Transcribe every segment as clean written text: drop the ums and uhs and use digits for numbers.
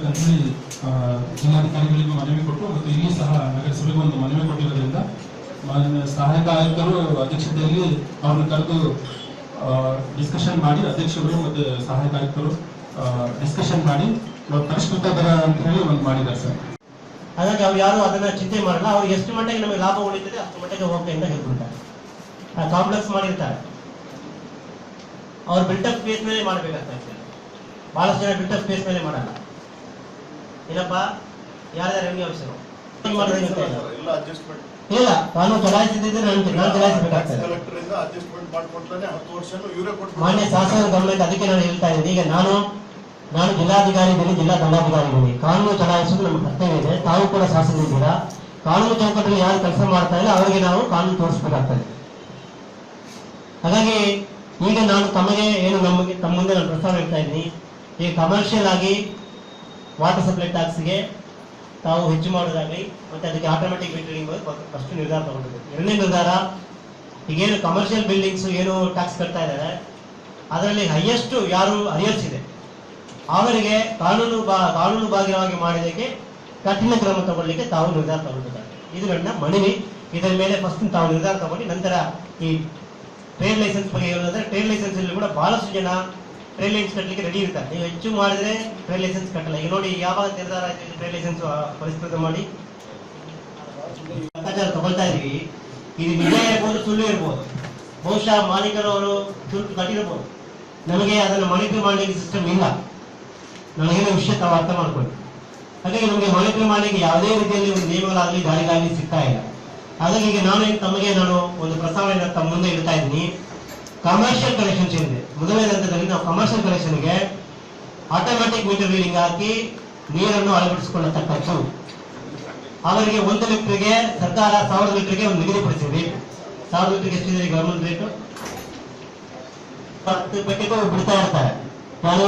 ಅಂತ ಹೇಳಿ ಜಿಲ್ಲಾಧಿಕಾರಿಗಳಿಗೂ ಮನವಿ ಕೊಟ್ಟು ಮತ್ತು ಇಲ್ಲಿ ಸಹ ನಗರಸಭೆಗೆ ಒಂದು ಮನವಿ ಕೊಟ್ಟಿರೋದ್ರಿಂದ ಸಹಾಯಕ ಆಯುಕ್ತರು ಅಧ್ಯಕ್ಷತೆಯಲ್ಲಿ ಅವ್ರನ್ನ ಕರೆದು ಡಿಸ್ಕಷನ್ ಮಾಡಿ ಅಧ್ಯಕ್ಷರು ಮತ್ತು ಸಹಾಯಕ ಆಯುಕ್ತರು ಡಿಸ್ಕಷನ್ ಮಾಡಿ ಪರಿಷ್ಕೃತ ದರ ಅಂತ ಹೇಳಿ ಒಂದು ಮಾಡಿದ್ದಾರೆ ಸರ್. ಹಾಗಾಗಿ ಅವ್ರು ಯಾರು ಅದನ್ನ ಚಿಂತೆ ಮಾಡಲ್ಲ. ಅವ್ರಿಗೆ ಎಷ್ಟು ಮಟ್ಟಿಗೆ ನಮಗೆ ಲಾಭ ಉಳಿತದೆ ಅಷ್ಟು ಮಟ್ಟಿಗೆ ಹೋಗ್ತಾ ಅಂತ ಹೇಳ್ಬಿಡ್ತಾರೆ. ಕಾಂಪ್ಲೆಕ್ಸ್ ಮಾಡಿರ್ತಾರೆ, ಅವ್ರು ಬಿಲ್ಟಪ್ ಸ್ಪೇಸ್ ಮೇಲೆ ಮಾಡಬೇಕಾಗ್ತದೆ. ಬಹಳಷ್ಟು ಜನ ಬಿಲ್ಟಪ್ ಸ್ಪೇಸ್ ಮೇಲೆ ಮಾಡಲ್ಲ. ಏನಪ್ಪ ಯಾರ್ಯಾರ ರೆವಿನ್ಯೂ ಆಫೀಸರು ಇಲ್ಲ, ಕಾನೂನು ಚಲಾಯಿಸಿದ್ರೆ ನಾನು ಚಲಾಯಿಸಬೇಕಾಗ್ತದೆ. ಮಾನ್ಯ ಶಾಸನ ಗಮನಕ್ಕೆ ಅದಕ್ಕೆ ನಾನು ಹೇಳ್ತಾ ಇದ್ದೀನಿ. ಈಗ ನಾನು ಜಿಲ್ಲಾಧಿಕಾರಿ ಇದ್ದೀನಿ, ಜಿಲ್ಲಾ ದಂಡಾಧಿಕಾರಿ ಇದ್ದೀನಿ. ಕಾನೂನು ಚಲಾಯಿಸೋದು ನಮ್ಮ ಕರ್ತವ್ಯ ಇದೆ. ತಾವು ಕೂಡ ಶಾಸಕರಿದ್ದೀರಾ. ಕಾನೂನು ಚೌಕಟ್ಟಲ್ಲಿ ಯಾರು ಕೆಲಸ ಮಾಡ್ತಾ ಇಲ್ಲ ಅವರಿಗೆ ನಾವು ಕಾನೂನು ತೋರಿಸಬೇಕಾಗ್ತದೆ. ಹಾಗಾಗಿ ಈಗ ನಾನು ತಮಗೆ ಏನು ತಮ್ಮ ಮುಂದೆ ನಾನು ಪ್ರಸ್ತಾವ ಹೇಳ್ತಾ ಇದ್ದೀನಿ. ಈಗ ಕಮರ್ಷಿಯಲ್ ಆಗಿ ವಾಟರ್ ಸಪ್ಲೈ ಟ್ಯಾಕ್ಸ್ಗೆ ತಾವು ಹೆಚ್ಚು ಮಾಡೋದಾಗಲಿ ಮತ್ತೆ ಅದಕ್ಕೆ ಆಟೋಮೆಟಿಕ್ ಮೀಟರಿಂಗ್ ಫಸ್ಟ್ ನಿರ್ಧಾರ ತಗೊಂಡಿದೆ. ಎರಡನೇ ನಿರ್ಧಾರ, ಈಗೇನು ಕಮರ್ಷಿಯಲ್ ಬಿಲ್ಡಿಂಗ್ಸ್ ಏನು ಟ್ಯಾಕ್ಸ್ ಕಟ್ತಾ ಇದ್ದಾರೆ ಅದರಲ್ಲಿ ಹೈಯೆಸ್ಟ್ ಯಾರು ಅರಿಯರ್ಸ್ ಇದೆ ಅವರಿಗೆ ಕಾನೂನು ಬಾಹಿರವಾಗಿ ಮಾಡಿದಕ್ಕೆ ಕಠಿಣ ಕ್ರಮ ತಗೊಳ್ಳಿಕ್ಕೆ ತಾವು ನಿರ್ಧಾರ ತಗೊಂಡಿದ್ದಾರೆ. ಇದು ನನ್ನ ಮನವಿ. ಇದರ ಮೇಲೆ ಫಸ್ಟ್ ತಾವು ನಿರ್ಧಾರ ತಗೊಂಡು ನಂತರ ಈ ಟ್ರೇಡ್ ಲೈಸೆನ್ಸ್ ಬಗ್ಗೆ ಹೇಳೋದಾದ್ರೆ ಟ್ರೇಡ್ ಲೈಸೆನ್ಸ್ ಅಲ್ಲಿ ಕೂಡ ಬಹಳಷ್ಟು ಜನ ಟ್ರೇಡ್ ಲೈಸೆನ್ಸ್ ಕಟ್ಟಲಿಕ್ಕೆ ರೆಡಿ ಇರ್ತಾರೆ. ನೀವು ಹೆಚ್ಚು ಮಾಡಿದ್ರೆ ಟ್ರೇಡ್ ಲೈಸೆನ್ಸ್ ಕಟ್ಟಲ್ಲ. ಈಗ ನೋಡಿ ಯಾವಾಗ ನಿರ್ಧಾರ ಆಯ್ತು ಟ್ರೇಡ್ ಲೈಸೆನ್ಸ್ ಪರಿಷ್ಕೃತ ಮಾಡಿ ಲೆಕ್ಕಾಚಾರ ತಗೊಳ್ತಾ ಇದೀವಿ. ಇದು ನಿಜ ಇರ್ಬೋದು, ಸುಳ್ಳು ಇರ್ಬೋದು. ಬಹುಶಃ ಮಾಲೀಕರು ಅವರು ಶುಲ್ಕ ಕಟ್ಟಿರ್ಬೋದು. ನಮಗೆ ಅದನ್ನು ಮಾನಿಟರ್ ಮಾಡಲಿಕ್ಕೆ ಸಿಸ್ಟಮ್ ಇಲ್ಲ. ನನಗೇನೋ ವಿಷಯ ತಾವು ಅರ್ಥ ಮಾಡ್ಕೊಳ್ಳಿ. ಹಾಗಾಗಿ ನಮಗೆ ಮಾನಿಟರ್ ಮಾಡಲಿಕ್ಕೆ ಯಾವುದೇ ರೀತಿಯಲ್ಲಿ ಒಂದು ನಿಯಮಗಳಾಗಲಿ ದಾರಿಗಾಗಲಿ ಸಿಗ್ತಾ ಇಲ್ಲ. ಹಾಗಾಗಿ ಈಗ ನಾನು ಒಂದು ಪ್ರಸ್ತಾವನೆ ತಮ್ಮ ಮುಂದೆ ಇಡ್ತಾ ಇದ್ದೀನಿ. ಕಮರ್ಷಿಯಲ್ ಕನೆಕ್ಷನ್ಸ್ ಏನಿದೆ ಮೊದಲನೇ ಹಂತದಲ್ಲಿ ನಾವು ಕಮರ್ಷಿಯಲ್ ಕನೆಕ್ಷನ್ಗೆ ಆಟೋಮ್ಯಾಟಿಕ್ ಮೀಟರ್ ರೀಡಿಂಗ್ ಹಾಕಿ ನೀರನ್ನು ಅಳವಡಿಸಿಕೊಳ್ಳತಕ್ಕದ್ದು. ಅವರಿಗೆ 1 ಲೀಟರ್ಗೆ ಸರ್ಕಾರ 1000 ಲೀಟರ್ಗೆ ಒಂದು ನಿಗದಿಪಡಿಸಿದೆ. 1000 ಲೀಟರ್ಗೆ ಎಷ್ಟಿದೆ ಗವರ್ಮೆಂಟ್ ರೇಟು? 10 ರೂಪಾಯಿಗೂ ಬಿಡ್ತಾ ಇರ್ತಾರೆ. ನಾನು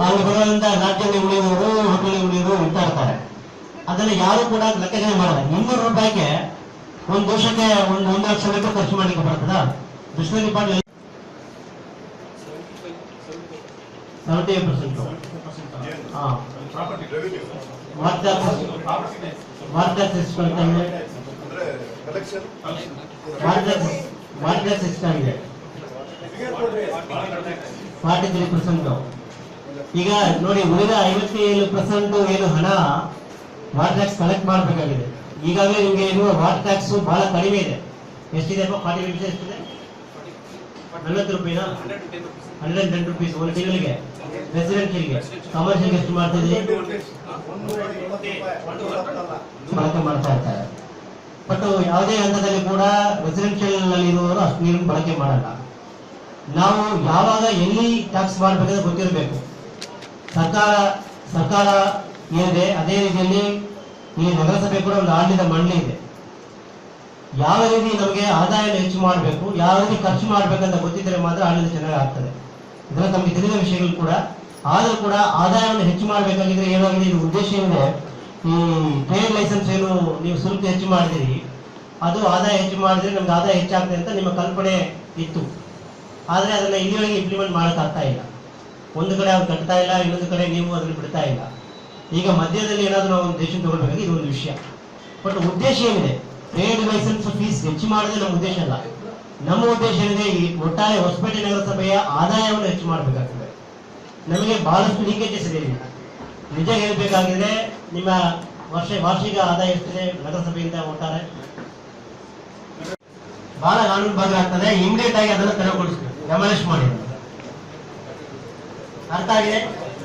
ಅಲ್ಲಿ ಬರೋದ್ರಿಂದ ರಾಜ್ಯದಲ್ಲಿ ಉಳಿಯೋರು ಹೋಟೆಲ್ ಉಳಿಯೋರು ಇಡ್ತಾ ಇರ್ತಾರೆ. ಅದನ್ನ ಯಾರು ಕೂಡ ಲೆಕ್ಕಾಚಾರ ಮಾಡಲ್ಲ. 200 ರೂಪಾಯಿಗೆ ಒಂದು ವರ್ಷಕ್ಕೆ 1 ಲಕ್ಷ ರೂಪಾಯಿ ಖರ್ಚು ಮಾಡಲಿಕ್ಕೆ ಬರ್ತದ? Dictionary party 75%. ಮಾರ್ಕೆಟ್ ಸಿಸ್ಟಮ್ ಇದೆ 43%. ಈಗ ನೋಡಿ ಉಳಿದ 57% ಏನು ಹಣ ವಾಟರ್ ಟ್ಯಾಕ್ಸ್ ಕಲೆಕ್ಟ್ ಮಾಡಬೇಕಾಗಿದೆ. ಈಗಾಗಲೇ ನಿಮಗೆ ಇರುವ ವಾಟರ್ ಟ್ಯಾಕ್ಸ್ ಬಹಳ ಕಡಿಮೆ ಇದೆ. ಎಷ್ಟಿದೆ? 40 ರೂಪೀಸ್ ಎಷ್ಟಿದೆ? 40 ರೂಪಾಯಿನಾ? 110 ರೂಪೀಸ್ ಒಂದು ತಿಂಗಳಿಗೆ ರೆಸಿಡೆನ್ಷಿಯಲ್ಗೆ. ಕಮರ್ಷಿಯಲ್ಗೆ ಎಷ್ಟು ಮಾಡ್ತಿದ್ರಿ? ಬಳಕೆ ಮಾಡ್ತಾ ಇರ್ತಾರೆ. ಬಟ್ ಯಾವುದೇ ಹಂತದಲ್ಲಿ ಕೂಡ ರೆಸಿಡೆನ್ಷಿಯಲ್ ನಲ್ಲಿ ಇರುವವರು ಅಷ್ಟು ನೀರನ್ನು ಬಳಕೆ ಮಾಡಲ್ಲ. ನಾವು ಯಾವಾಗ ಎಲ್ಲಿ ಟ್ಯಾಕ್ಸ್ ಮಾಡಬೇಕಾದ್ರೆ ಗೊತ್ತಿರಬೇಕು. ಸರ್ಕಾರ ಏನಿದೆ ಅದೇ ರೀತಿಯಲ್ಲಿ ಈ ನಗರಸಭೆ ಕೂಡ ಒಂದು ಆಡಳಿತ ಮಂಡಳಿ ಇದೆ. ಯಾವ ರೀತಿ ನಮಗೆ ಆದಾಯ ಹೆಚ್ಚು ಮಾಡಬೇಕು, ಯಾವ ರೀತಿ ಖರ್ಚು ಮಾಡಬೇಕಂತ ಗೊತ್ತಿದ್ದರೆ ಮಾತ್ರ ಆಡಳಿತ ಚೆನ್ನಾಗಿ ಆಗ್ತದೆ. ಇದೆಲ್ಲ ನಮಗೆ ತಿಳಿದ ವಿಷಯಗಳು ಕೂಡ. ಆದರೂ ಕೂಡ ಆದಾಯವನ್ನು ಹೆಚ್ಚು ಮಾಡಬೇಕಾಗಿದ್ರೆ ಏನಾಗಿದೆ, ಇದು ಉದ್ದೇಶ ಏನಿದೆ, ಈ ಟ್ರೇಡ್ ಲೈಸೆನ್ಸ್ ಏನು ನೀವು ಶುಲ್ಕ ಹೆಚ್ಚು ಮಾಡಿದಿರಿ ಅದು ಆದಾಯ ಹೆಚ್ಚು ಮಾಡಿದ್ರೆ ನಮ್ಗೆ ಆದಾಯ ಹೆಚ್ಚಾಗ್ತದೆ ಅಂತ ನಿಮ್ಮ ಕಲ್ಪನೆ ಇತ್ತು. ಆದರೆ ಅದನ್ನ ಇಲ್ಲಿವರೆಗೆ ಇಂಪ್ಲಿಮೆಂಟ್ ಮಾಡೋಕ್ಕಾಗ್ತಾ ಇಲ್ಲ. ಒಂದು ಕಡೆ ಅವ್ರು ಕಟ್ತಾ ಇಲ್ಲ, ಇನ್ನೊಂದು ಕಡೆ ನೀವು ಅದನ್ನು ಬಿಡ್ತಾ ಇಲ್ಲ. ಈಗ ಮಧ್ಯದಲ್ಲಿ ಏನಾದರೂ ನಾವು ಒಂದು ದೇಶ ತಗೊಳ್ಬೇಕಾಗಿ ಇದು ಒಂದು ವಿಷಯ. ಬಟ್ ಉದ್ದೇಶ ಏನಿದೆ, ಟ್ರೇಡ್ ಲೈಸೆನ್ಸ್ ಫೀಸ್ ಹೆಚ್ಚು ಮಾಡೋದೇ ನಮ್ಮ ಉದ್ದೇಶ ಅಲ್ಲ. ನಮ್ಮ ಉದ್ದೇಶ ಏನಿದೆ, ಈ ಒಟ್ಟಾರೆ ಹೊಸಪೇಟೆ ನಗರಸಭೆಯ ಆದಾಯವನ್ನು ಹೆಚ್ಚು ಮಾಡಬೇಕಾಗ್ತದೆ. ನಮಗೆ ಬಹಳಷ್ಟು ಲೀಕೇಜಸ್ ಇದೆ. ನಿಜ ಹೇಳಬೇಕಾಗಿದ್ರೆ ನಿಮ್ಮ ವಾರ್ಷಿಕ ಆದಾಯ ಎಷ್ಟಿದೆ ನಗರಸಭೆಯಿಂದ ಒಟ್ಟಾರೆ? ಬಹಳ ಕಾನೂನು ಬಾಹಿರ ಆಗ್ತದೆ. ಇಮಿಡಿಯೇಟ್ ಆಗಿ ಅದನ್ನು ತೆರವುಗೊಳಿಸಬೇಕು. ಡೆಮಾಲಿಷ್ ಮಾಡಿ. ಅರ್ಥ ಆಗಿದೆ?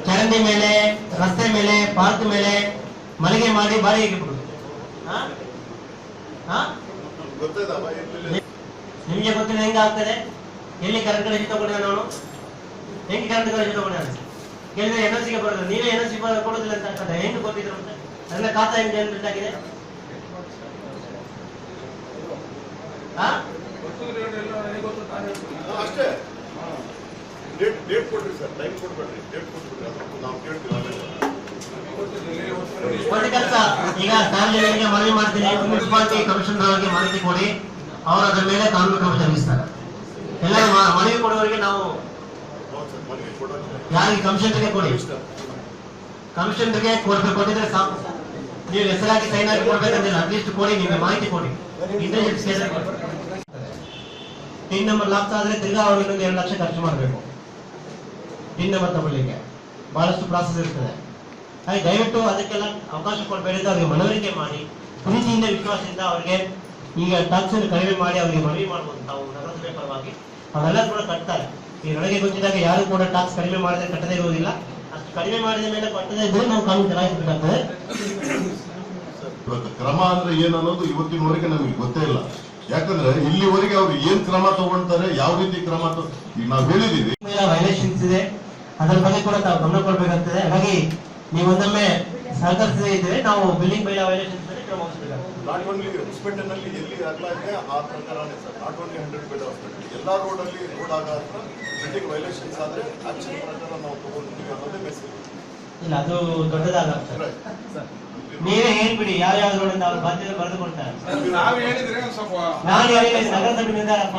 ಚರಂಡಿ ಮೇಲೆ, ರಸ್ತೆ ಮೇಲೆ, ಪಾರ್ಕ್ ಮೇಲೆ ಮಳಿಗೆ ಮಾಡಿ ಬಾಡಿಗೆಗೆ ಬಿಡುದು. ನಿಮಗೆ ಗೊತ್ತಿಲ್ಲ ಹೆಂಗ ಆಗ್ತದೆ? ಎಲ್ಲಿ ಕರೆಂಟ್ ಕನೆಕ್ಷನ್ ತಗೊಂಡಿದ್ದ ನಾನು? ಹೆಂಗೆ ಕರೆಂಟ್ ಕನೆಕ್ಷನ್ ತಗೊಂಡಿದ್ದಾನೆ? ಕೇಳಿದ್ರೆ ಎನ್ಎಸ್ಸಿಗೆ ಬರೋದು. ನೀವೇ ಎನ್ಎಸ್ಸಿ ಕೊಡೋದಿಲ್ಲ ಅಂತ ಆಗ್ತದೆ. ಹೆಂಗೆ ಕೊಟ್ಟಿದ್ರು ಅಂತ ನನ್ನ ಖಾತಾ ಹೆಂಗೆ ಜನರೇಟ್ ಆಗಿದೆ? ಈಗ ಸಾರ್ವಜನಿಕರಿಗೆ ಮನವಿ ಮಾಡ್ತೀನಿ, ಮುನ್ಸಿಪಾಲಿಟಿ ಕಮಿಷನರ್ ಅವರಿಗೆ ಮಾಹಿತಿ ಕೊಡಿ. ಅವರು ಅದರ ಮೇಲೆ ಕಾನೂನು ಕ್ರಮ ಜರುಗಿಸ್ತಾರೆ. ಎಲ್ಲ ಮನವಿ ಕೊಡುವವರಿಗೆ ನಾವು ಯಾರಿಗೆ ಕಮಿಷನರ್ಗೆ ಕೊಡಿ, ಕಮಿಷನರ್ಗೆ ಕೊಟ್ಟಿದ್ರೆ ಸಾಕು. ನೀವು ಹೆಸರಾಗಿ ಸೈನ್ ಆಗಿ ಕೊಡ್ಬೇಕಂತಿಲ್ಲ, ಅಟ್ಲೀಸ್ಟ್ ಕೊಡಿ, ನಿಮಗೆ ಮಾಹಿತಿ ಕೊಡಿ. ಪಿನ್ ನಂಬರ್ ಲಾಕ್ ಆದ್ರೆ ತಿರ್ಗಾ ಅವ್ರು ಇನ್ನೊಂದು 2 ಲಕ್ಷ ಖರ್ಚು ಮಾಡಬೇಕು ಪಿನ್ ನಂಬರ್ ತಗೊಳ್ಳಿಕ್ಕೆ. ಬಹಳಷ್ಟು ಪ್ರಾಸೆಸ್ ಇರ್ತದೆ. ಹಾಗೆ ದಯವಿಟ್ಟು ಅದಕ್ಕೆಲ್ಲ ಅವಕಾಶ ಕೊಡಬೇಡಿ ಅಂತ ಅವ್ರಿಗೆ ಮನವರಿಕೆ ಮಾಡಿ, ಪ್ರೀತಿಯಿಂದ ವಿಶ್ವಾಸದಿಂದ ಅವ್ರಿಗೆ ಈಗ ಟ್ಯಾಕ್ಸ್ ಅನ್ನು ಕಡಿಮೆ ಮಾಡಿ ಅವರಿಗೆ ಮನವಿ ಮಾಡ್ಬೋದು. ತಾವು ನಗರಸಭೆ ಪರವಾಗಿ ಅವರೆಲ್ಲ ಕೂಡ ಕಟ್ತಾರೆ. ಈ ನನಗೆ ಗೊತ್ತಿದ್ದಾಗ ಯಾರು ಕೂಡ ಟ್ಯಾಕ್ಸ್ ಕಡಿಮೆ ಮಾಡಿದ್ರೆ ಕಟ್ಟದೇ ಇರುವುದಿಲ್ಲ. ಅಷ್ಟು ಕಡಿಮೆ ಮಾಡಿದ ಮೇಲೆ ಕಟ್ಟದೇ ಇದ್ರೆ ನಾವು ಕಾನೂನು ಚಲಾಯಿಸಬೇಕಾಗ್ತದೆ. ಕ್ರಮ ಅಂದ್ರೆ ಏನನ್ನೋದು ಇವತ್ತಿನವರೆಗೆ ನಮಗೆ ಗೊತ್ತೇ ಇಲ್ಲ. ಯಾಕಂದ್ರೆ ಇಲ್ಲಿವರೆಗೆ ಅವ್ರು ಏನ್ ಕ್ರಮ ತಗೊಳ್ತಾರೆ, ಯಾವ ರೀತಿ ಕ್ರಮ ಈಗ ನಾವು ಹೇಳಿದೀವಿ ವೈಲೇಷನ್ಸ್ ಇದೆ, ಅದರ ಬಗ್ಗೆ ಕೂಡ ತಾವು ಗಮನ ಕೊಡಬೇಕಾಗ್ತದೆ. ಹಾಗಾಗಿ ನೀವೊಂದೊಮ್ಮೆ ಸಹಕರಿಸದೇ ಇದ್ರೆ ನಾವು ಬಿಲ್ಡಿಂಗ್ ಬೈಲಾ ವೈಲೇಷನ್ಸ್ ಮೇಲೆ ಕ್ರಮ ವಹಿಸಬೇಕಾಗ್ತದೆ. ನಾಟ್ ಓನ್ಲಿ ಹಾಸ್ಪಿಟಲ್ ಎಲ್ಲಿ ಆಗ್ಲಾ ಇದೆ ಆ ಪ್ರಕಾರನೇ sir. Not only 100 bed hospital ಎಲ್ಲ ರೋಡಲ್ಲಿ ರೋಡ್ ಆಗ ಬಿಲ್ಡಿಂಗ್ ವೈಲೇಷನ್ಸ್ ಆದ್ರೆ ಆಕ್ಷನ್ ಪ್ರಕಾರ ನಾವು ತಗೊಂಡಿದ್ದೀವಿ ಅನ್ನೋದೇ ಮೆಸೇಜ್. ಇಲ್ಲ, ಅದು ದೊಡ್ಡದಾಗ್ತದೆ. ನೀವೇ ಹೇಳ್ಬಿಡಿ ಯಾವ ರೋಡ್ ಅವ್ರ ಬಾಧ್ಯತೆ ಬರೆದು ಕೊಡ್ತಾರೆ. ನಾವು ಹೇಳಿದ್ರೆ ಸ್ವಲ್ಪ ನಾನು ಹೇಳಿಲ್ಲ, ನಗರಸಭೆ ನಿರ್ಧಾರಪ್ಪ.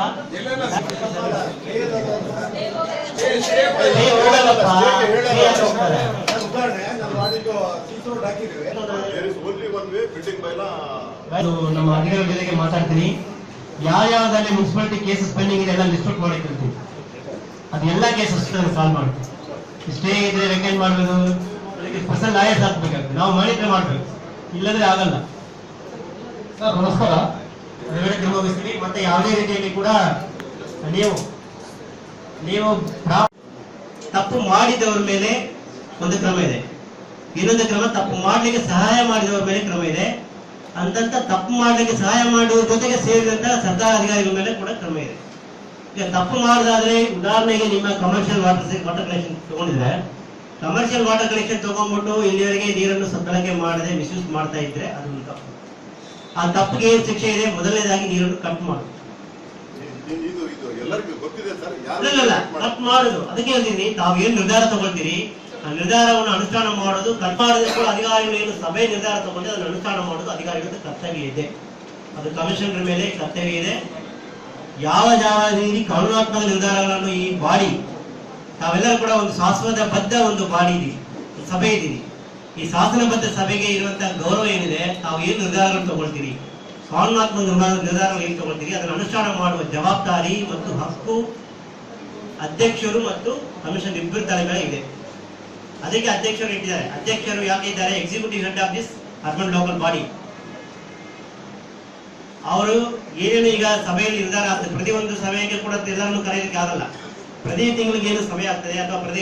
ನಮ್ಮ ಅಧಿಕಾರಿಗಳ ಜೊತೆಗೆ ಮಾತಾಡ್ತೀನಿ. ಯಾವ್ಯಾವ್ದಲ್ಲಿ ಮುನ್ಸಿಪಾಲಿಟಿ ಕೇಸಸ್ ಪೆಂಡಿಂಗ್ ಇದೆ ಎಲ್ಲ ಲಿಸ್ಟ್ ಔಟ್ ಮಾಡಿ ಕಲ್ತೀವಿ. ಅದೆಲ್ಲ ಕೇಸಸ್ ಸಾಲ್ವ್ ಮಾಡ್ತೀವಿ. ಸ್ಟೇ ಇದ್ರೆ ವೆಕೆಂಟ್ ಮಾಡಬೇಕು, ಅದಕ್ಕೆ ಸ್ಪೆಷಲ್ ಲಾಯರ್ಸ್ ಹಾಕ್ಬೇಕಾಗ್ತದೆ. ನಾವು ಮಾಡಿದ್ರೆ ಮಾಡ್ಬೇಕು, ಇಲ್ಲದ್ರೆ ಆಗಲ್ಲ. ಸರ್ ನಮಸ್ಕಾರ. ಕ್ರಮ ವಹಿಸ್ತೀವಿ. ಮತ್ತೆ ಯಾವುದೇ ರೀತಿಯಲ್ಲಿ ಕೂಡ ನೀವು ತಪ್ಪು ಮಾಡಿದವರ ಮೇಲೆ ಒಂದು ಕ್ರಮ ಇದೆ, ಇನ್ನೊಂದು ಕ್ರಮ ತಪ್ಪು ಮಾಡ್ಲಿಕ್ಕೆ ಸಹಾಯ ಮಾಡಿದವರ ಮೇಲೆ ಕ್ರಮ ಇದೆ. ಅಂತಂತ ತಪ್ಪು ಮಾಡ್ಲಿಕ್ಕೆ ಸಹಾಯ ಮಾಡುವ ಜೊತೆಗೆ ಸೇರಿದಂತ ಸರ್ಕಾರ ಅಧಿಕಾರಿಗಳ ಮೇಲೆ ಕೂಡ ಕ್ರಮ ಇದೆ. ಈಗ ತಪ್ಪು ಮಾಡೋದಾದ್ರೆ ಉದಾಹರಣೆಗೆ ನಿಮ್ಮ ಕಮರ್ಷಿಯಲ್ ವಾಟರ್ ಕನೆಕ್ಷನ್ ತಗೊಂಡಿದ್ರೆ, ಕಮರ್ಷಿಯಲ್ ವಾಟರ್ ಕನೆಕ್ಷನ್ ತಗೊಂಡ್ಬಿಟ್ಟು ಇಲ್ಲಿವರೆಗೆ ನೀರನ್ನು ಬಳಕೆ ಮಾಡದೆ ಮಿಸ್ಯೂಸ್ ಮಾಡ್ತಾ ಇದ್ರೆ ಅದು ಒಂದು ತಪ್ಪು. ಆ ತಪ್ಪಿಗೆ ಏನು ಶಿಕ್ಷೆ ಇದೆ? ಮೊದಲನೇದಾಗಿ ನೀರನ್ನು ಕಟ್ ಮಾಡುದು. ಕಟ್ ಮಾಡುದು. ಅದಕ್ಕೆ ಹೇಳ್ತೀನಿ, ತಾವು ಏನ್ ನಿರ್ಧಾರ ತಗೊಳ್ತೀರಿ ಆ ನಿರ್ಧಾರವನ್ನು ಅನುಷ್ಠಾನ ಮಾಡೋದು, ಕಟ್ ಮಾಡಿದ್ರೆ ಕೂಡ ಅಧಿಕಾರಿಗಳು ಏನು ಸಭೆ ನಿರ್ಧಾರ ತಗೊಂಡು ಅದನ್ನು ಅನುಷ್ಠಾನ ಮಾಡೋದು ಅಧಿಕಾರಿಗಳ ಕರ್ತವ್ಯ ಇದೆ. ಅದು ಕಮಿಷನರ್ ಮೇಲೆ ಕರ್ತವ್ಯ ಇದೆ. ಯಾವ ರೀತಿ ಕಾನೂನಾತ್ಮಕ ನಿರ್ಧಾರಗಳನ್ನು ಈ ಬಾಡಿ, ತಾವೆಲ್ಲರೂ ಕೂಡ ಒಂದು ಶಾಸನಬದ್ಧ ಒಂದು ಬಾಡಿ ಇದೆ, ಸಭೆ ಇದ್ದೀರಿ. ಈ ಶಾಸನಬದ್ಧ ಸಭೆಗೆ ಇರುವಂತಹ ಗೌರವ ಏನಿದೆ, ತಾವು ಏನು ನಿರ್ಧಾರಗಳನ್ನು ತಗೊಳ್ತೀರಿ, ಕಾನೂನಾತ್ಮಕ ನಿರ್ಧಾರಗಳು ಏನು ತಗೊಳ್ತೀರಿ, ಅದನ್ನು ಅನುಷ್ಠಾನ ಮಾಡುವ ಜವಾಬ್ದಾರಿ ಮತ್ತು ಹಕ್ಕು ಅಧ್ಯಕ್ಷರು ಮತ್ತು ಕಮಿಷನ್ ಇಬ್ಬರ ತಲೆ ಮೇಲೆ ಇದೆ. ಅದಕ್ಕೆ ಅಧ್ಯಕ್ಷರು ಇಟ್ಟಿದ್ದಾರೆ. ಅಧ್ಯಕ್ಷರು ಯಾಕೆ ಇದ್ದಾರೆ? Executive head of this urban local body. ಅವರು ಏನೇನು ಈಗ ಸಭೆಯಲ್ಲಿ ನಿರ್ಧಾರ ಆಗ್ತದೆ, ಪ್ರತಿಯೊಂದು ಸಭೆಗೆ ಕೂಡ ಎಲ್ಲರನ್ನು ಕರೆಯಲಿಕ್ಕೆ ಆಗಲ್ಲ. ಪ್ರತಿ ತಿಂಗಳಿಗೆ ಏನು ಸಭೆ ಆಗ್ತದೆ ಅಥವಾ ಪ್ರತಿ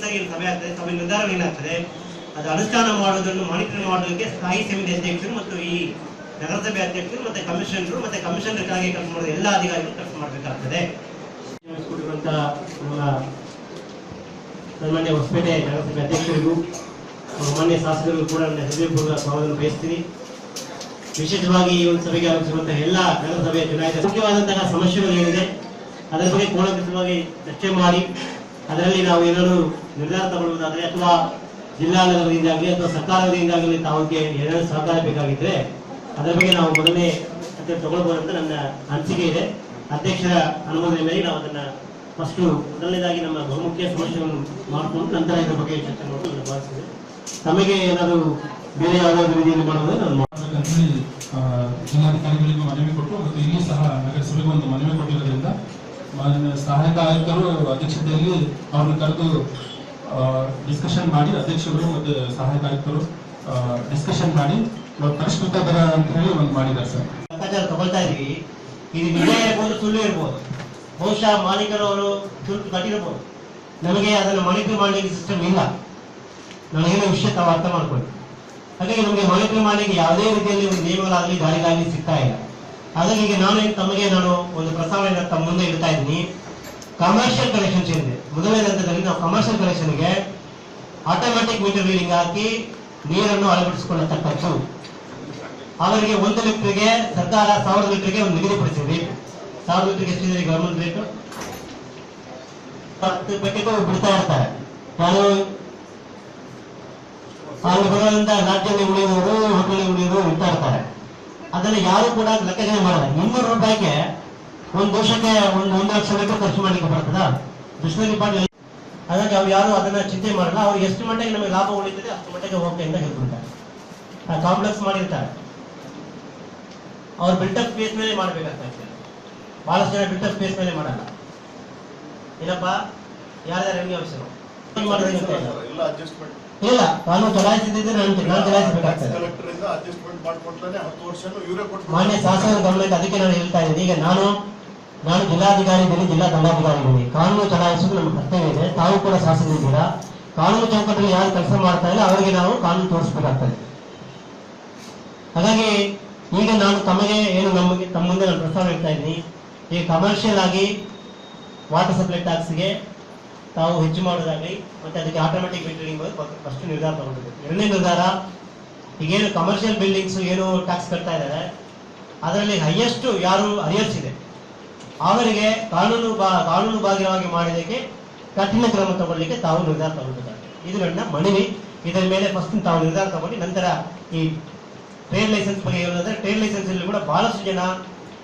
ಸಭೆ ಸಭೆ ಆಗ್ತದೆ, ಸಭೆ ನಿರ್ಧಾರ ಏನಾಗ್ತದೆ ಅದು ಅನುಷ್ಠಾನ ಮಾಡುವುದನ್ನು ಮಾನಿಟರ್ ಮಾಡೋದಕ್ಕೆ ಸ್ಥಾಯಿ ಸಮಿತಿ ಅಧ್ಯಕ್ಷರು ಮತ್ತು ಈ ನಗರಸಭೆ ಅಧ್ಯಕ್ಷರು ಮತ್ತೆ ಕಮಿಷನರು ಮತ್ತೆ ಕಮಿಷನರ್ ಕೆಳಗೆ ಕೆಲಸ ಮಾಡುವ ಎಲ್ಲ ಅಧಿಕಾರಿಗಳು ಕೆಲಸ ಮಾಡಬೇಕಾಗ್ತದೆ. ಸನ್ಮಾನ್ಯ ಹೊಸಪೇಟೆ ನಗರಸಭೆ ಅಧ್ಯಕ್ಷರಿಗೂ ಮಾನ್ಯ ಶಾಸಕರಿಗೂ ಕೂಡ ನನ್ನ ಹೃದಯಪೂರ್ವಕ ಸ್ವಾಗತ ಬಯಸ್ತೀನಿ. ವಿಶೇಷವಾಗಿ ಈ ಒಂದು ಸಭೆಗೆ ಆಗಮಿಸಿರುವಂತಹ ಎಲ್ಲ ನಗರಸಭೆಯ ಚುನಾಯಿತ ಮುಖ್ಯವಾದಂತಹ ಸಮಸ್ಯೆಗಳು ಏನಿದೆ ಅದರ ಬಗ್ಗೆ ಕೂಲಂಕಷವಾಗಿ ಚರ್ಚೆ ಮಾಡಿ ಅದರಲ್ಲಿ ನಾವು ಏನಾದರೂ ನಿರ್ಧಾರ ತಗೊಳ್ಳುವುದಾದರೆ ಅಥವಾ ಜಿಲ್ಲಾಡಳಿತದಿಂದಾಗಲಿ ಅಥವಾ ಸರ್ಕಾರದಿಂದಾಗಲಿ ತಾವಿಗೆ ಏನಾದರೂ ಸಹಕಾರ ಬೇಕಾಗಿದ್ರೆ ಅದರ ಬಗ್ಗೆ ನಾವು ಮೊದಲನೇ ತಗೊಳ್ಬಹುದು ಅಂತ ನನ್ನ ಅನಿಸಿಕೆ ಇದೆ. ಅಧ್ಯಕ್ಷರ ಅನುಮೋದನೆ ಮೇಲೆ ನಾವು ಅದನ್ನ ಫಸ್ಟ್ ಮೊದಲನೇದಾಗಿ ನಮ್ಮ ಬಹುಮುಖ್ಯ ಸಮಸ್ಯೆಗಳನ್ನು ಮಾಡಿಕೊಂಡು ನಂತರ ಇದರ ಬಗ್ಗೆ ಚರ್ಚೆ ಮಾಡೋದು ನಾನು ಭಾವಿಸಿದೆ. ತಮಗೆ ಏನಾದರೂ ಬೇರೆ ಯಾವುದಾದ್ರು ರೀತಿಯಲ್ಲಿ ಮಾಡೋದು ನಾನು ಮಾಡಬೇಕಂತ ಹೇಳಿ ಜಿಲ್ಲಾಧಿಕಾರಿಗಳಿಗೂ ಮನವಿ ಕೊಟ್ಟು ಮತ್ತು ಇಲ್ಲಿ ಸಹ ನಗರಸಭೆಗೆ ಒಂದು ಮನವಿ ಕೊಟ್ಟಿರೋದ್ರಿಂದ ಸಹಾಯಕ ಆಯುಕ್ತರು ಅಧ್ಯಕ್ಷತೆಯಲ್ಲಿ ಅವ್ರನ್ನ ಕರೆದು ಡಿಸ್ಕಷನ್ ಮಾಡಿ, ಅಧ್ಯಕ್ಷರು ಮತ್ತು ಸಹಾಯಕ ಆಯುಕ್ತರು ಡಿಸ್ಕಷನ್ ಮಾಡಿ ಪರಿಷ್ಕೃತ ದರ ಅಂತ ಹೇಳಿ ಒಂದು ಮಾಡಿದ್ದಾರೆ ಸರ್. ಲೆಕ್ಕಾಚಾರ ತಗೊಳ್ತಾ ಇದೀವಿ. ಇದು ನಿಜ ಇರ್ಬೋದು, ಸುಳ್ಳು ಇರ್ಬೋದು. ಬಹುಶಃ ಮಾಲೀಕರು ಅವರು ಶುಲ್ಕ ಕಟ್ಟಿರಬಹುದು. ನಮಗೆ ಅದನ್ನು ಮಾನಿಟರ್ ಮಾಡಲಿಕ್ಕೆ ಸಿಸ್ಟಮ್ ಇಲ್ಲ. ನನಗೇನೋ ವಿಷಯ ತಾವು ಅರ್ಥ ಮಾಡ್ಕೊಳ್ಳಿ. ಹಾಗಾಗಿ ನಮಗೆ ಮಾನಿಟರ್ ಮಾಡಲಿಕ್ಕೆ ಯಾವುದೇ ರೀತಿಯಲ್ಲಿ ಒಂದು ನಿಯಮಗಳಾಗಲಿ ಗಾಳಿಗಾಗಲಿ ಸಿಗ್ತಾ ಇಲ್ಲ. ಹಾಗಾಗಿ ಈಗ ನಾನು ಒಂದು ಪ್ರಸ್ತಾವನೆ ತಮ್ಮ ಮುಂದೆ ಇಡ್ತಾ ಇದ್ದೀನಿ. ಕಮರ್ಷಿಯಲ್ ಕನೆಕ್ಷನ್ಸ್ ಏನಿದೆ, ಮೊದಲನೇ ಹಂತದಲ್ಲಿ ನಾವು ಕಮರ್ಷಿಯಲ್ ಕನೆಕ್ಷನ್ಗೆ ಆಟೋಮ್ಯಾಟಿಕ್ ಮೀಟರ್ ರೀಡಿಂಗ್ ಹಾಕಿ ನೀರನ್ನು ಅಳವಡಿಸಿಕೊಳ್ಳತಕ್ಕದ್ದು. ಅವರಿಗೆ 1 ಲೀಟರ್ಗೆ ಸರ್ಕಾರ 1000 ಲೀಟರ್ಗೆ ಒಂದು ನಿಗದಿಪಡಿಸಿದೆ. 1000 ಲೀಟರ್ಗೆ ಎಷ್ಟಿದೆ ಗವರ್ಮೆಂಟ್ ರೇಟ್? 10 ಪೆಟ್ಟಿಗೆ ಬಿಡ್ತಾ ಇರ್ತಾರೆ. ನಾನು ಅಲ್ಲಿ ಬರುವಂತ ರಾಜ್ಯದಲ್ಲಿ ಉಳಿಯೋರು ಹೋಟೆಲ್ ಉಳಿಯೋರು ಇಡ್ತಾ ಇರ್ತಾರೆ. ಅದನ್ನ ಯಾರು ಕೂಡ ಲೆಕ್ಕಾಚಾರ ಮಾಡಲ್ಲ. 200 ರೂಪಾಯಿಗೆ ಒಂದು ವರ್ಷಕ್ಕೆ 1 ಲಕ್ಷ ಲೀಟರ್ ಖರ್ಚು ಮಾಡ್ಲಿಕ್ಕೆ ಬರ್ತದ? ಬಿಸ್ಲರಿ ಬಾಟಲ್ ಹಾಗಾಗಿ ಅವ್ರು ಯಾರು ಅದನ್ನ ಚಿಂತೆ ಮಾಡಲ್ಲ. ಅವ್ರಿಗೆ ಎಷ್ಟು ಮಟ್ಟಿಗೆ ನಮಗೆ ಲಾಭ ಉಳಿತದೆ ಅಷ್ಟು ಮಟ್ಟಿಗೆ ಓಕೆ ಅಂತ ಹೇಳ್ಬಿಡ್ತಾರೆ. ಕಾಂಪ್ಲೆಕ್ಸ್ ಮಾಡಿರ್ತಾರೆ, ಅವ್ರು ಬಿಲ್ಟಪ್ ಸ್ಪೇಸ್ ಮೇಲೆ ಮಾಡ್ಬೇಕಾಗ್ತದೆ. ಬಹಳಷ್ಟು ಜನ ಬಿಲ್ಟಪ್ ಸ್ಪೇಸ್ ಮೇಲೆ ಮಾಡಲ್ಲ. ಏನಪ್ಪ ಯಾರ್ಯಾರು ಹೆಂಗೆ ಅವಶ್ಯ ಎಲ್ಲ ಅಡ್ಜಸ್ಟ್ಮೆಂಟ್ ಇಲ್ಲ, ಕಾನೂನು ಚಲಾಯಿಸಿದ್ರೆ ನಾನು ಚಲಾಯಿಸಬೇಕಾಗ್ತದೆ. ಕಲೆಕ್ಟರ್ ಇಂದ ಅಡ್ಜಸ್ಟ್ಮೆಂಟ್ ಮಾಡ್ಕೊಡ್ತಾನೆ 10 ವರ್ಷನೂ ಇವರೇ ಕೊಡ್ತಾರೆ. ಮಾನ್ಯ ಶಾಸಕರ ಗಮನಕ್ಕೆ ಅದಕ್ಕೆ ನಾನು ಹೇಳ್ತಾ ಇದ್ದೀನಿ. ಈಗ ನಾನು ಜಿಲ್ಲಾಧಿಕಾರಿ ಇದ್ದೀನಿ, ಜಿಲ್ಲಾ ದಂಡಾಧಿಕಾರಿ ಇದ್ದೀನಿ. ಕಾನೂನು ಚಲಾಯಿಸುವುದು ನಮ್ಮ ಕರ್ತವ್ಯ ಇದೆ. ತಾವು ಕೂಡ ಶಾಸಕರಿದ್ದೀರಾ. ಕಾನೂನು ಚೌಕಟ್ಟಲ್ಲಿ ಯಾರು ಕೆಲಸ ಮಾಡ್ತಾ ಇಲ್ಲ ಅವರಿಗೆ ನಾವು ಕಾನೂನು ತೋರಿಸಬೇಕಾಗ್ತದೆ. ಹಾಗಾಗಿ ಈಗ ನಾನು ತಮಗೆ ತಮ್ಮ ಮುಂದೆ ನಾನು ಪ್ರಸ್ತಾವ ಹೇಳ್ತಾ ಇದ್ದೀನಿ. ಈಗ ಕಮರ್ಷಿಯಲ್ ಆಗಿ ವಾಟರ್ ಸಪ್ಲೈ ಟ್ಯಾಕ್ಸ್ಗೆ ತಾವು ಹೆಚ್ಚು ಮಾಡೋದಾಗಲಿ ಮತ್ತೆ ಅದಕ್ಕೆ ಆಟೋಮೆಟಿಕ್ ಬಿಲ್ಡಿಂಗ್ ಫಸ್ಟ್ ನಿರ್ಧಾರ ತಗೊಂಡಿದೆ. ಎರಡನೇ ನಿರ್ಧಾರ, ಈಗೇನು ಕಮರ್ಷಿಯಲ್ ಬಿಲ್ಡಿಂಗ್ಸ್ ಏನು ಟ್ಯಾಕ್ಸ್ ಕಟ್ತಾ ಇದ್ದಾರೆ ಅದರಲ್ಲಿ ಹೈಯೆಸ್ಟ್ ಯಾರು ಅರಿಯರ್ಸ್ ಇದೆ ಅವರಿಗೆ ಕಾನೂನು ಬಾಹಿರವಾಗಿ ಮಾಡಿದಕ್ಕೆ ಕಠಿಣ ಕ್ರಮ ತಗೊಳ್ಳಿಕ್ಕೆ ತಾವು ನಿರ್ಧಾರ ತಗೊಂಡಿದ್ದಾರೆ. ಇದು ನನ್ನ ಮನವಿ. ಇದರ ಮೇಲೆ ಫಸ್ಟ್ ತಾವು ನಿರ್ಧಾರ ತಗೊಂಡು ನಂತರ ಈ ಟ್ರೇಡ್ ಲೈಸೆನ್ಸ್ ಬಗ್ಗೆ ಹೇಳೋದಾದ್ರೆ, ಟ್ರೇಡ್ ಲೈಸೆನ್ಸ್ ಅಲ್ಲಿ ಕೂಡ ಬಹಳಷ್ಟು ಜನ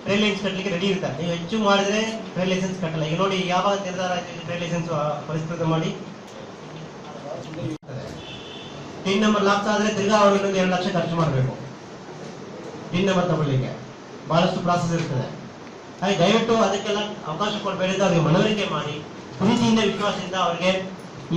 ಟ್ರೇಡ್ ಲೈಸೆನ್ಸ್ ಕಟ್ಟಲಿಕ್ಕೆ ರೆಡಿ ಇರ್ತಾರೆ. ನೀವು ಹೆಚ್ಚು ಮಾಡಿದ್ರೆ ಟ್ರೇಡ್ ಲೈಸೆನ್ಸ್ ಕಟ್ಟಲ್ಲ. ಈಗ ನೋಡಿ ಯಾವಾಗ ನಿರ್ಧಾರ ಆಯ್ತು ಟ್ರೇಡ್ ಲೈಸೆನ್ಸ್ ಪರಿಷ್ಕೃತ ಮಾಡಿ ಟಿನ್ ನಂಬರ್ ಲಾಕ್ಸ್ ಆದ್ರೆ ತಿರ್ಗಾ ಅವರು 2 ಲಕ್ಷ ಖರ್ಚು ಮಾಡಬೇಕು ಟಿನ್ ನಂಬರ್ ತಗೊಳ್ಳಿಕ್ಕೆ. ಬಹಳಷ್ಟು ಪ್ರಾಸೆಸ್ ಇರ್ತದೆ. ಹಾಗೆ ದಯವಿಟ್ಟು ಅದಕ್ಕೆಲ್ಲ ಅವಕಾಶ ಕೊಡಬೇಡಿ. ಅವ್ರಿಗೆ ಮನವರಿಕೆ ಮಾಡಿ ಪ್ರೀತಿಯಿಂದ ವಿಶ್ವಾಸದಿಂದ ಅವರಿಗೆ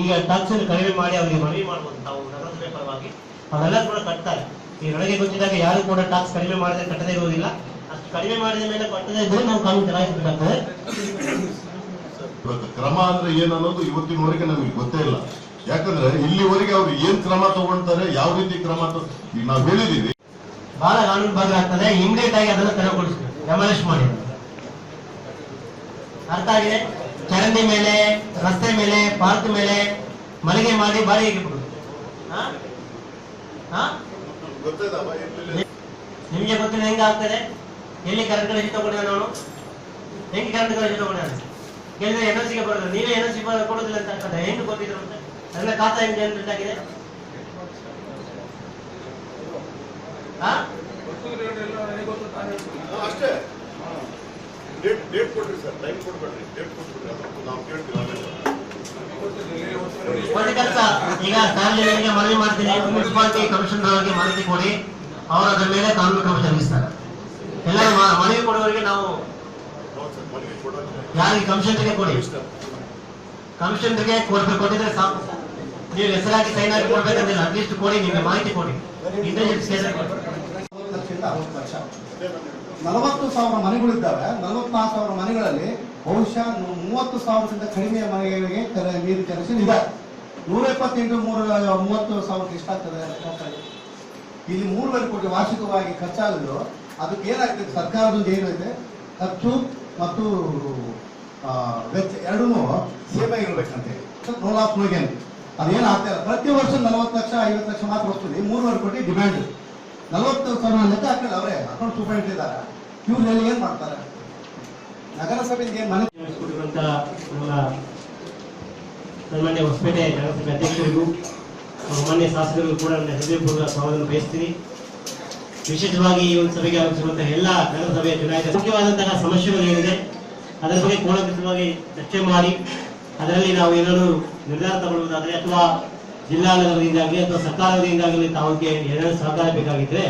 ಈಗ ಟ್ಯಾಕ್ಸ್ ಅನ್ನು ಕಡಿಮೆ ಮಾಡಿ ಅವರಿಗೆ ಮನವಿ ಮಾಡ್ಬೋದು. ತಾವು ನಗರಸಭೆ ಪರವಾಗಿ ಅವರೆಲ್ಲ ಕೂಡ ಕಟ್ತಾರೆ. ಈ ನನಗೆ ಗೊತ್ತಿದ್ದಾಗ ಯಾರು ಕೂಡ ಟ್ಯಾಕ್ಸ್ ಕಡಿಮೆ ಮಾಡಿದ್ರೆ ಕಟ್ಟದೇ ಇರುವುದಿಲ್ಲ. ಅಷ್ಟು ಕಡಿಮೆ ಮಾಡಿದ ಮೇಲೆ ಕಟ್ಟದೇ ಇದ್ರೆ ನಾವು ಕಾನೂನು ಚಲಾಯಿಸಬೇಕಾಗ್ತದೆ. ಕ್ರಮ ಅಂದ್ರೆ ಏನನ್ನೋದು ಇವತ್ತಿನವರೆಗೆ ನಮಗೆ ಗೊತ್ತೇ ಇಲ್ಲ. ಯಾಕಂದ್ರೆ ಇಲ್ಲಿವರೆಗೆ ಅವ್ರು ಏನ್ ಕ್ರಮ ತಗೊಳ್ತಾರೆ, ಯಾವ ರೀತಿ ಕ್ರಮ ಈಗ ನಾವು ಹೇಳಿದೀವಿ ಬಹಳ ಕಾನೂನು ಬಾಹಿರ ಆಗ್ತದೆ. ಇಮಿಡಿಯೇಟ್ ಆಗಿ ಅದನ್ನು ತೆರವುಗೊಳಿಸಬೇಕು, ಡೆಮಾಲಿಷ್ ಮಾಡಿ. ಅರ್ಥ ಆಗಿದೆ? ಚರಂಡಿ ಮೇಲೆ, ರಸ್ತೆ ಮೇಲೆ, ಪಾರ್ಕ್ ಮೇಲೆ ಮಳಿಗೆ ಮಾಡಿ ಬಾಡಿಗೆಗೆ ಬಿಡುದು. ನಿಮಗೆ ಗೊತ್ತಿಲ್ಲ ಹೆಂಗ ಆಗ್ತದೆ? ಎಲ್ಲಿ ಕರೆಂಟ್ ಕನೆಕ್ಷನ್ ತಗೊಂಡಿದ್ದ ನಾನು ಹೆಂಗೆ ಕರೆಂಟ್ ಕನೆಕ್ಷನ್ ತಗೊಂಡಿದ್ದಾನೆ ಕೇಳಿದ್ರೆ NOC ಬರೋದು. ನೀವೇ NOC ಕೊಡೋದಿಲ್ಲ ಅಂತ ಆಗ್ತದೆ. ಹೆಂಗ್ ಗೊತ್ತಿದ್ರು ಅಂತ ಅದನ್ನ ಖಾತಾ ಹೆಂಗೆ ಜನರೇಟ್ ಆಗಿದೆ? ಅಷ್ಟೇ. ಡೇಟ್ ಕೊಡ್ರಿ ಸರ್, ಟೈಮ್ ಕೊಡ್ಬೇಡ್ರಿ, ಡೇಟ್ ಕೊಟ್ಬಿಡ್ರಿ. ನಾವು ಕೇಳ್ತೀವಿ. ಒಂದು ಕೆಲಸ, ಈಗ ಸಾರ್ವಜನಿಕರಿಗೆ ಮನವಿ ಮಾಡ್ತೀನಿ, ಮುನ್ಸಿಪಾಲಿಟಿ ಕಮಿಷನರ್ ಅವರಿಗೆ ಮಾಹಿತಿ ಕೊಡಿ. ಅವರು ಅದರ ಮೇಲೆ ಕಾನೂನು ಕ್ರಮ ಜರುಗಿಸ್ತಾರೆ. ಎಲ್ಲರೂ ಮನವಿ ಕೊಡುವವರಿಗೆ ನಾವು ಯಾರಿಗೆ ಕಮಿಷನರ್ಗೆ ಕೊಡಿ, ಕಮಿಷನರ್ಗೆ ಕೊಟ್ಟಿದ್ರೆ ಸಾಕು. ನೀವು ಹೆಸರಾಗಿ ಸೈನ್ ಆಗಿ ಕೊಡ್ಬೇಕಂತಿಲ್ಲ, ಅಟ್ಲೀಸ್ಟ್ ಕೊಡಿ, ನಿಮಗೆ ಮಾಹಿತಿ ಕೊಡಿ. Intelligence case 40,000 ಮನೆಗಳಿದ್ದಾವೆ. 44,000 ಮನೆಗಳಲ್ಲಿ ಬಹುಶಃ 30,000ಕ್ಕಿಂತ ಕಡಿಮೆ ಮನೆಗಳಿಗೆ ನೀರು ಕನೆಕ್ಷನ್ ಇದೆ. 128 30,000 ಎಷ್ಟಾಗ್ತದೆ? ಇಲ್ಲಿ 3,000 ಕೋಟಿ ವಾರ್ಷಿಕವಾಗಿ ಖರ್ಚಾಗಲು ಅದಕ್ಕೆ ಏನಾಗ್ತದೆ? ಸರ್ಕಾರದಿಂದ ಏನಿದೆ ಖರ್ಚು ಮತ್ತು ವೆಚ್ಚ ಎರಡೂ ಸೇಮ್ ಆಗಿರ್ಬೇಕಂತೆ. ರೋಲ್ ಆಫ್ ಪ್ರೋಗ್ರಾಮ್ ಅದೇನಾಗ್ತಾ ಇಲ್ಲ. ಪ್ರತಿ ವರ್ಷ 40 ಲಕ್ಷ 50 ಲಕ್ಷ ಮಾತ್ರ ವಸ್ತುಲಿ 3,000 ಕೋಟಿ ಡಿಮ್ಯಾಂಡ್. 40,000 ಲೆಕ್ಕ ಹಾಕಿಲ್ಲ ಅವರೇ ಅಕೌಂಟ್ ಸೂಪರಿಂಟ್ ಇದ್ದಾರೆ. ಇವ್ರು ಏನ್ ಮಾಡ್ತಾರೆ? ನಗರಸಭೆಗೆ ಮನೆ ಕೊಟ್ಟಿರುವಂತ ನಮ್ಮ ಸನ್ಮಾನ್ಯ ಹೊಸಪೇಟೆ ನಗರಸಭೆ ಅಧ್ಯಕ್ಷರಿಗೂ ಮಾನ್ಯ ಶಾಸಕರಿಗೂ ಕೂಡ ನನ್ನ ಹೃದಯಪೂರ್ವಕ ಸ್ವಾಗತ ಬಯಸ್ತೀನಿ. ವಿಶೇಷವಾಗಿ ಈ ಒಂದು ಸಭೆಗೆ ಆಗಮಿಸಿರುವಂತಹ ಎಲ್ಲ ನಗರಸಭೆಯ ಚುನಾಯಿತ ಮುಖ್ಯವಾದಂತಹ ಸಮಸ್ಯೆಗಳು ಏನಿದೆ ಅದರ ಬಗ್ಗೆ ಕೂಲಂಕಷವಾಗಿ ಚರ್ಚೆ ಮಾಡಿ ಅದರಲ್ಲಿ ನಾವು ಏನಾದರೂ ನಿರ್ಧಾರ ತಗೊಳ್ಳುವುದಾದರೆ ಅಥವಾ ಜಿಲ್ಲಾಡಳಿತದಿಂದಾಗಲಿ ಅಥವಾ ಸರ್ಕಾರದಿಂದಾಗಲಿ ತಾವಿಗೆ ಏನಾದರೂ ಸಹಕಾರ ಬೇಕಾಗಿದ್ರೆ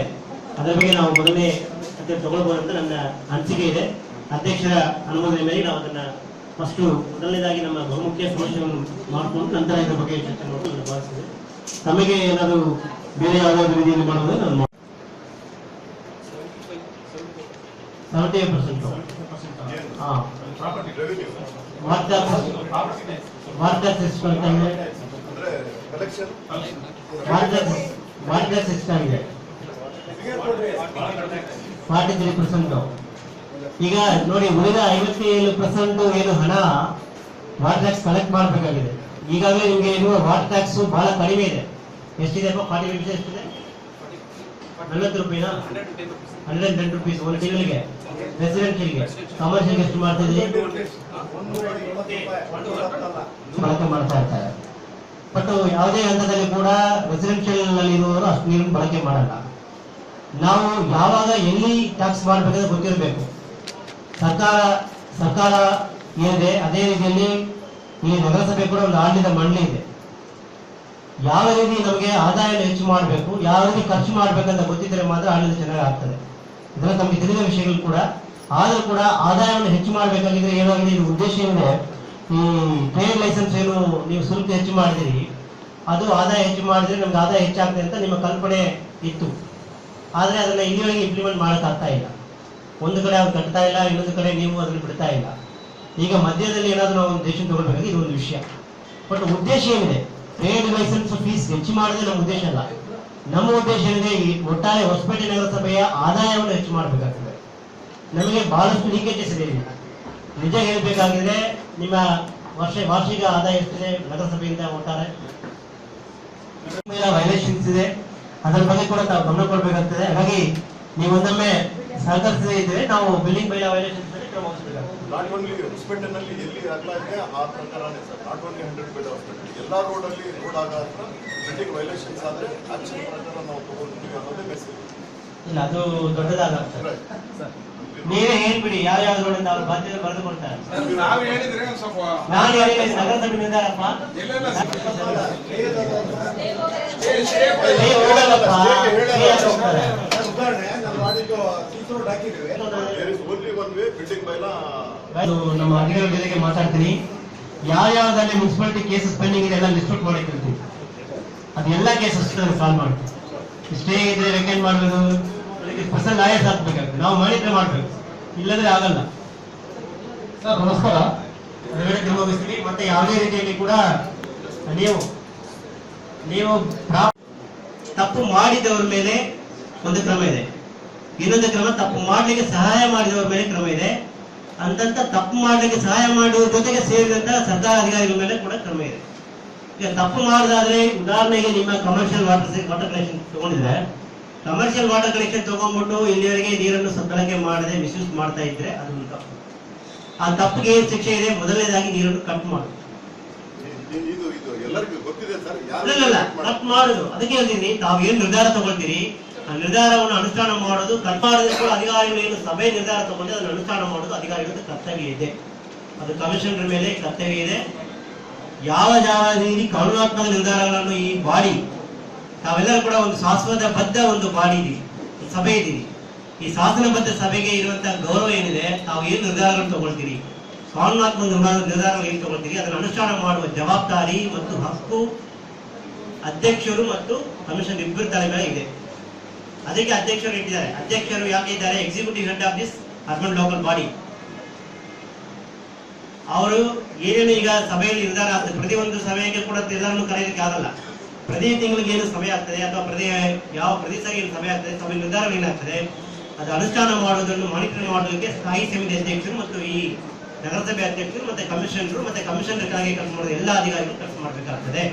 ಅದರ ಬಗ್ಗೆ ನಾವು ಮೊದಲನೇ ತಗೊಳ್ಬಹುದು ಅಂತ ನನ್ನ ಅನಿಸಿಕೆ ಇದೆ. ಅಧ್ಯಕ್ಷರ ಅನುಮೋದನೆ ಮೇಲೆ ನಾವು ಅದನ್ನ ಫಸ್ಟ್ ಮೊದಲನೇದಾಗಿ ನಮ್ಮ ಬಹುಮುಖ್ಯ ಸಮಸ್ಯೆಗಳನ್ನು ಮಾಡಿಕೊಂಡು ನಂತರ ಇದರ ಬಗ್ಗೆ ಚರ್ಚೆ ಮಾಡೋದು ನಾನು ಭಾವಿಸಿದೆ. ತಮಗೆ ಏನಾದರೂ ಬೇರೆ ಯಾವುದಾದ್ರು ರೀತಿಯಲ್ಲಿ ಮಾಡುವುದು ನಾನು 75% ವಾಟರ್ ಸಿಸ್ಟಮ್ ಇದೆ 43%. ಈಗ ನೋಡಿ ಉಳಿದ 57% ಏನು ಹಣ ವಾಟರ್ ಟ್ಯಾಕ್ಸ್ ಕಲೆಕ್ಟ್ ಮಾಡಬೇಕಾಗಿದೆ. ಈಗಾಗಲೇ ನಿಮಗೆ ಇರುವ ವಾಟರ್ ಟ್ಯಾಕ್ಸ್ ಬಹಳ ಕಡಿಮೆ ಇದೆ. ಎಷ್ಟಿದೆ? 40 ರೂಪೀಸ್ ಎಷ್ಟಿದೆ? 40 ರೂಪಾಯಿನಾ? 110 ರೂಪೀಸ್ ಒಂದು ತಿಂಗಳಿಗೆ ರೆಸಿಡೆನ್ಷಿಯಲ್ಗೆ. ಕಮರ್ಷಿಯಲ್ಗೆ ಎಷ್ಟು ಮಾಡ್ತಿದ್ರಿ? ಬಳಕೆ ಮಾಡ್ತಾ ಇರ್ತಾರೆ. ಬಟ್ ಯಾವುದೇ ಹಂತದಲ್ಲಿ ಕೂಡ ರೆಸಿಡೆನ್ಷಿಯಲ್ ನಲ್ಲಿ ಇರುವವರು ಅಷ್ಟು ನೀರನ್ನು ಬಳಕೆ ಮಾಡಲ್ಲ. ನಾವು ಯಾವಾಗ ಎಲ್ಲಿ ಟ್ಯಾಕ್ಸ್ ಮಾಡಬೇಕಂದ್ರೆ ಗೊತ್ತಿರಬೇಕು. ಸರ್ಕಾರ ಏನಿದೆ ಅದೇ ರೀತಿಯಲ್ಲಿ ಈ ನಗರಸಭೆ ಕೂಡ ಒಂದು ಆಡಳಿತ ಮಂಡಳಿ ಇದೆ. ಯಾವ ರೀತಿ ನಮಗೆ ಆದಾಯವನ್ನು ಹೆಚ್ಚು ಮಾಡಬೇಕು, ಯಾವ ರೀತಿ ಖರ್ಚು ಮಾಡಬೇಕಂತ ಗೊತ್ತಿದ್ರೆ ಮಾತ್ರ ಆಡಳಿತ ಚೆನ್ನಾಗಿ ಆಗ್ತದೆ. ಇದೆಲ್ಲ ನಮಗೆ ತಿಳಿದ ವಿಷಯಗಳು ಕೂಡ. ಆದರೂ ಕೂಡ ಆದಾಯವನ್ನು ಹೆಚ್ಚು ಮಾಡಬೇಕಾಗಿದ್ರೆ ಏನಾಗಿದೆ, ಇದು ಉದ್ದೇಶ ಏನಿದೆ, ಈ ಟ್ರೇಡ್ ಲೈಸೆನ್ಸ್ ಏನು ನೀವು ಶುಲ್ಕ ಹೆಚ್ಚು ಮಾಡಿದಿರಿ, ಅದು ಆದಾಯ ಹೆಚ್ಚು ಮಾಡಿದ್ರೆ ನಮ್ಗೆ ಆದಾಯ ಹೆಚ್ಚಾಗ್ತದೆ ಅಂತ ನಿಮ್ಮ ಕಲ್ಪನೆ ಇತ್ತು. ಆದರೆ ಅದನ್ನ ಇಲ್ಲಿವರೆಗೆ ಇಂಪ್ಲಿಮೆಂಟ್ ಮಾಡೋಕ್ಕಾಗ್ತಾ ಇಲ್ಲ. ಒಂದು ಕಡೆ ಅವ್ರು ಕಟ್ತಾ ಇಲ್ಲ, ಇನ್ನೊಂದು ಕಡೆ ನೀವು ಅದನ್ನು ಬಿಡ್ತಾ ಇಲ್ಲ. ಈಗ ಮಧ್ಯದಲ್ಲಿ ಏನಾದರೂ ನಾವು ಒಂದು ದೇಶ ತಗೊಳ್ಬೇಕಾಗಿ ಇದು ಒಂದು ವಿಷಯ. ಬಟ್ ಉದ್ದೇಶ ಏನಿದೆ, ಟ್ರೇಡ್ ಲೈಸೆನ್ಸ್ ಫೀಸ್ ಹೆಚ್ಚು ಮಾಡೋದೇ ನಮ್ಮ ಉದ್ದೇಶ ಅಲ್ಲ. ನಮ್ಮ ಉದ್ದೇಶ ಏನಿದೆ, ಈ ಒಟ್ಟಾರೆ ಹೊಸಪೇಟೆ ನಗರಸಭೆಯ ಆದಾಯವನ್ನು ಹೆಚ್ಚು ಮಾಡಬೇಕಾಗ್ತದೆ. ನಮಗೆ ಬಹಳಷ್ಟು ಲೀಕೇಜಸ್ ಇದೆ. ನಿಜ ಹೇಳಬೇಕಾಗಿದ್ರೆ ನಿಮ್ಮ ವಾರ್ಷಿಕ ಆದಾಯ ಎಷ್ಟಿದೆ ನಗರಸಭೆಯಿಂದ ಒಟ್ಟಾರೆ ವೈಲೇಷನ್ಸ್ ಇದೆ, ಅದರ ಬಗ್ಗೆ ಕೂಡ ನಾವು ಗಮನ ಕೊಡಬೇಕಾಗ್ತದೆ. ಹಾಗಾಗಿ ನೀವು ಒಂದೊಮ್ಮೆ ಸಹಕರಿಸದೇ ಇದ್ರೆ ನಾವು ಬಿಲ್ಡಿಂಗ್ ಬೈಲಾ ವೈಲೇಷನ್ಸ್ ಕ್ರಮ ವಹಿಸಬೇಕಾಗ್ತದೆ. ನಾಟ್ ಓನ್ಲಿ ಹೊಸಪೇಟೆನಲ್ಲಿ ಎಲ್ಲಿ ಅಗಲ ಇದೆ ಆ ಪ್ರಕಾರನೇ sir. Not only 100 bed hospital, ಎಲ್ಲ ರೋಡಲ್ಲಿ ರೋಡ್ ಆಗ ಹತ್ರ ಬಿಲ್ಡಿಂಗ್ ವೈಲೇಷನ್ಸ್ ಆದರೆ ಆಕ್ಷನ್ ಪ್ರಕಾರ ನಾವು ತಗೊಂಡಿದ್ದೀವಿ ಅನ್ನೋದೇ ಮೆಸೇಜ್. ಇಲ್ಲ, ಅದು ದೊಡ್ಡದಾಗ್ತದೆ. ನೀವೇ ಹೇಳ್ಬಿಡಿ ಯಾವ ಯಾವ ರೋಡ್ ಅವ್ರ ಬಾಧ್ಯತೆ ಬರೆದು ಕೊಡ್ತಾರೆ. ನಾವು ಹೇಳಿದ್ರೆ ಸ್ವಲ್ಪ ನಾನು ಹೇಳಿಲ್ಲ, ನಗರಸಭೆ ನಿರ್ಧಾರಪ್ಪ. ನಮ್ಮ ಅಧಿಕಾರಿಗಳ ಜೊತೆಗೆ ಮಾತಾಡ್ತೀನಿ. ಯಾವ್ಯಾವ್ದಲ್ಲಿ ಮುನ್ಸಿಪಾಲಿಟಿ ಕೇಸಸ್ ಪೆಂಡಿಂಗ್ ಇದೆ ಎಲ್ಲ ಲಿಸ್ಟ್ ಔಟ್ ಮಾಡಿ ಕೊಡ್ತೀನಿ. ಅದೆಲ್ಲ ಕೇಸಸ್ ಸಾಲ್ವ್ ಮಾಡ್ತೀವಿ. ಸ್ಟೇ ಇದ್ರೆ ರೆಕಮೆಂಡ್ ಮಾಡಬೇಕು, ಸ್ಪೆಷಲ್ ಲಾಯರ್ಸ್ ಹಾಕ್ಬೇಕಾಗ್ತದೆ. ನಾವು ಮಾಡಿದ್ರೆ ಮಾಡ್ಬೇಕು, ಇಲ್ಲದ್ರೆ ಆಗಲ್ಲ. ಸರ್ ನಮಸ್ಕಾರ. ಹೊರಗಡೆ ತಿರುಗಿಸ್ತೀವಿ. ಮತ್ತೆ ಯಾವುದೇ ರೀತಿಯಲ್ಲಿ ಕೂಡ ನೀವು ತಪ್ಪು ಮಾಡಿದವರ ಮೇಲೆ ಒಂದು ಕ್ರಮ ಇದೆ, ಇನ್ನೊಂದು ಕ್ರಮ ತಪ್ಪು ಮಾಡ್ಲಿಕ್ಕೆ ಸಹಾಯ ಮಾಡಿದವರ ಮೇಲೆ ಕ್ರಮ ಇದೆ. ಅಂತಂತ ತಪ್ಪು ಮಾಡ್ಲಿಕ್ಕೆ ಸಹಾಯ ಮಾಡುವ ಜೊತೆಗೆ ಸೇರಿದಂತ ಸರ್ಕಾರ ಅಧಿಕಾರಿಗಳ ಮೇಲೆ ಕೂಡ ಕ್ರಮ ಇದೆ. ಈಗ ತಪ್ಪು ಮಾಡೋದಾದ್ರೆ, ಉದಾಹರಣೆಗೆ ನಿಮ್ಮ ಕಮರ್ಷಿಯಲ್ ವಾಟರ್ ಕನೆಕ್ಷನ್ ತಗೊಂಡಿದ್ರೆ, ಕಮರ್ಷಿಯಲ್ ವಾಟರ್ ಕನೆಕ್ಷನ್ ತಗೊಂಡ್ಬಿಟ್ಟು ಇಲ್ಲಿವರೆಗೆ ನೀರನ್ನು ಸದ್ಬಳಕೆ ಮಾಡದೆ ಮಿಸ್ಯೂಸ್ ಮಾಡ್ತಾ ಇದ್ರೆ ಅದು ಒಂದು ತಪ್ಪು. ಆ ತಪ್ಪಿಗೆ ಏನು ಶಿಕ್ಷೆ ಇದೆ? ಮೊದಲನೇದಾಗಿ ನೀರನ್ನು ಕಟ್ ಮಾಡುದು. ಇದು ಎಲ್ಲರಿಗೂ ಗೊತ್ತಿದೆ ಸರ್. ಇಲ್ಲ, ಕಟ್ ಮಾಡುದು. ಅದಕ್ಕೆ ಹೇಳ್ತೀನಿ, ತಾವು ಏನ್ ನಿರ್ಧಾರ ತಗೊಳ್ತೀರಿ ಆ ನಿರ್ಧಾರವನ್ನು ಅನುಷ್ಠಾನ ಮಾಡೋದು, ಕಟ್ ಮಾಡೋದಕ್ಕೆ ಕೂಡ ಅಧಿಕಾರಿಗಳು ಏನು ಸಭೆ ನಿರ್ಧಾರ ತಗೊಂಡು ಅದನ್ನು ಅನುಷ್ಠಾನ ಮಾಡೋದು ಅಧಿಕಾರಿಗಳ ಕರ್ತವ್ಯ ಇದೆ. ಅದು ಕಮಿಷನರ್ ಮೇಲೆ ಕರ್ತವ್ಯ ಇದೆ. ಯಾವ ರೀತಿ ಕಾನೂನಾತ್ಮಕ ನಿರ್ಧಾರಗಳನ್ನು ಈ ಬಾಡಿ, ತಾವೆಲ್ಲರೂ ಕೂಡ ಒಂದು ಶಾಸನಬದ್ಧ ಒಂದು ಬಾಡಿ ಇದೀವಿ, ಸಭೆ ಇದೀವಿ. ಈ ಶಾಸನಬದ್ಧ ಸಭೆಗೆ ಇರುವಂತಹ ಗೌರವ ಏನಿದೆ, ತಾವು ಏನು ನಿರ್ಧಾರಗಳನ್ನು ತಗೊಳ್ತೀರಿ, ಕಾನೂನಾತ್ಮಕ ನಿರ್ಧಾರಗಳು ಏನು ತಗೊಳ್ತೀರಿ, ಅದನ್ನು ಅನುಷ್ಠಾನ ಮಾಡುವ ಜವಾಬ್ದಾರಿ ಮತ್ತು ಹಕ್ಕು ಅಧ್ಯಕ್ಷರು ಮತ್ತು ಕಮಿಷನ್ ಇಬ್ಬರು ತಲೆ ಮೇಲೆ ಇದೆ. ಅದಕ್ಕೆ ಅಧ್ಯಕ್ಷರು ಇಟ್ಟಿದ್ದಾರೆ. ಅಧ್ಯಕ್ಷರು ಯಾಕೆ ಇದ್ದಾರೆ? Executive head of this urban local body. ಅವರು ಏನೇನು ಈಗ ಸಭೆಯಲ್ಲಿ ನಿರ್ಧಾರ ಆಗ್ತದೆ, ಪ್ರತಿಯೊಂದು ಸಭೆಗೆ ಕೂಡ ನಿರ್ಧಾರವನ್ನು ಕರೆಯಲಿಕ್ಕೆ ಆಗಲ್ಲ. ಪ್ರತಿ ತಿಂಗಳಿಗೆ ಏನು ಸಭೆ ಆಗ್ತದೆ ಅಥವಾ ಪ್ರತಿ ಸಭೆ ಏನು ಸಭೆ ಆಗ್ತದೆ, ಸಭೆ ನಿರ್ಧಾರ ಏನಾಗ್ತದೆ, ಅದು ಅನುಷ್ಠಾನ ಮಾಡುವುದನ್ನು ಮಾನಿಟರ್ ಮಾಡೋದಕ್ಕೆ ಸ್ಥಾಯಿ ಸಮಿತಿ ಅಧ್ಯಕ್ಷರು ಮತ್ತು ಈ ನಗರಸಭೆ ಅಧ್ಯಕ್ಷರು ಮತ್ತೆ ಕಮಿಷನರ್ ಕೆಳಗೆ ಕೆಲಸ ಮಾಡೋದು ಎಲ್ಲ ಅಧಿಕಾರಿಗಳು ಕೆಲಸ ಮಾಡಬೇಕಾಗ್ತದೆ.